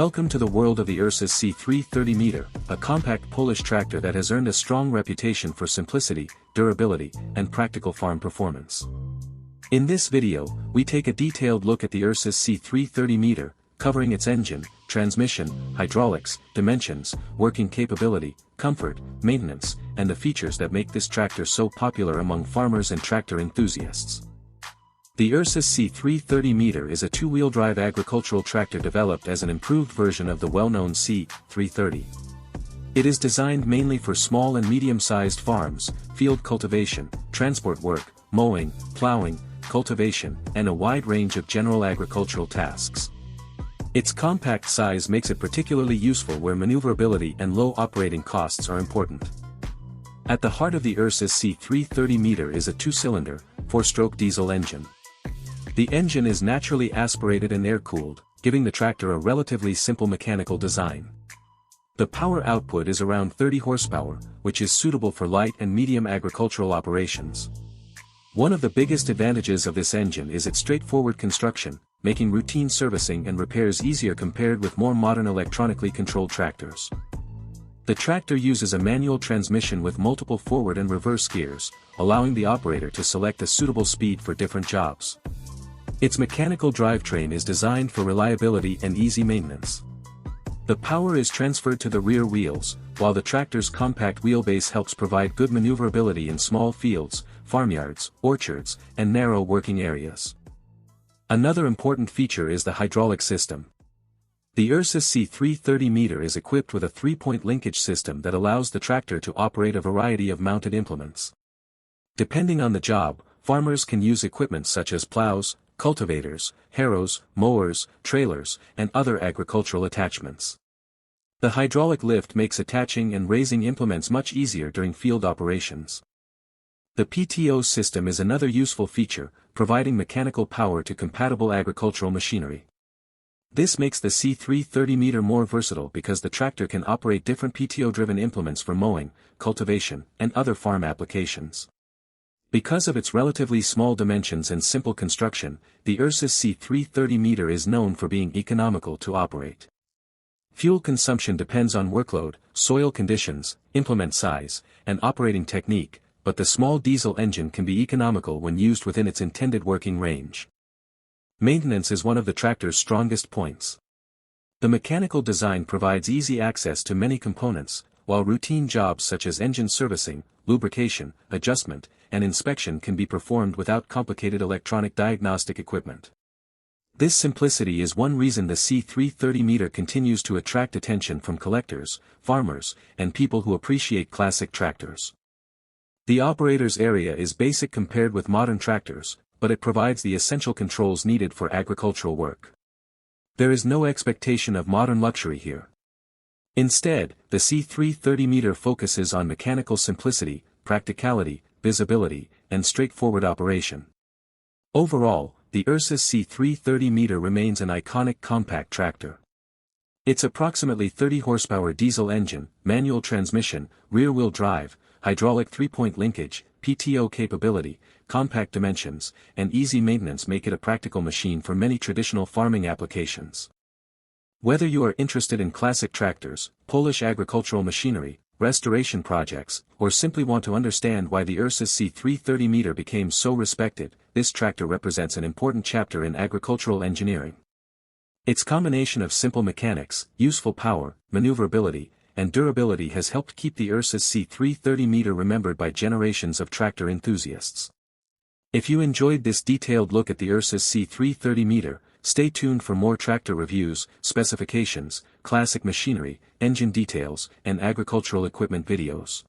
Welcome to the world of the Ursus C330M, a compact Polish tractor that has earned a strong reputation for simplicity, durability, and practical farm performance. In this video, we take a detailed look at the Ursus C330M, covering its engine, transmission, hydraulics, dimensions, working capability, comfort, maintenance, and the features that make this tractor so popular among farmers and tractor enthusiasts. The Ursus C330M is a two-wheel drive agricultural tractor developed as an improved version of the well-known C330. It is designed mainly for small and medium-sized farms, field cultivation, transport work, mowing, plowing, cultivation, and a wide range of general agricultural tasks. Its compact size makes it particularly useful where maneuverability and low operating costs are important. At the heart of the Ursus C330M is a two-cylinder, four-stroke diesel engine. The engine is naturally aspirated and air-cooled, giving the tractor a relatively simple mechanical design. The power output is around 30 horsepower, which is suitable for light and medium agricultural operations. One of the biggest advantages of this engine is its straightforward construction, making routine servicing and repairs easier compared with more modern electronically controlled tractors. The tractor uses a manual transmission with multiple forward and reverse gears, allowing the operator to select a suitable speed for different jobs. Its mechanical drivetrain is designed for reliability and easy maintenance. The power is transferred to the rear wheels, while the tractor's compact wheelbase helps provide good maneuverability in small fields, farmyards, orchards, and narrow working areas. Another important feature is the hydraulic system. The Ursus C330M is equipped with a 3-point linkage system that allows the tractor to operate a variety of mounted implements. Depending on the job, farmers can use equipment such as plows, cultivators, harrows, mowers, trailers, and other agricultural attachments. The hydraulic lift makes attaching and raising implements much easier during field operations. The PTO system is another useful feature, providing mechanical power to compatible agricultural machinery. This makes the C330M more versatile because the tractor can operate different PTO-driven implements for mowing, cultivation, and other farm applications. Because of its relatively small dimensions and simple construction, the Ursus C330M is known for being economical to operate. Fuel consumption depends on workload, soil conditions, implement size, and operating technique, but the small diesel engine can be economical when used within its intended working range. Maintenance is one of the tractor's strongest points. The mechanical design provides easy access to many components, while routine jobs such as engine servicing, lubrication, adjustment, and inspection can be performed without complicated electronic diagnostic equipment. This simplicity is one reason the C330M continues to attract attention from collectors, farmers, and people who appreciate classic tractors. The operator's area is basic compared with modern tractors, but it provides the essential controls needed for agricultural work. There is no expectation of modern luxury here. Instead, the C330M focuses on mechanical simplicity, practicality, visibility, and straightforward operation. Overall, the Ursus C330M remains an iconic compact tractor. Its approximately 30 horsepower diesel engine, manual transmission, rear-wheel drive, hydraulic 3-point linkage, PTO capability, compact dimensions, and easy maintenance make it a practical machine for many traditional farming applications. Whether you are interested in classic tractors, Polish agricultural machinery, restoration projects, or simply want to understand why the Ursus C330M became so respected, this tractor represents an important chapter in agricultural engineering. Its combination of simple mechanics, useful power, maneuverability, and durability has helped keep the Ursus C330M remembered by generations of tractor enthusiasts. If you enjoyed this detailed look at the Ursus C330M, stay tuned for more tractor reviews, specifications, classic machinery, engine details, and agricultural equipment videos.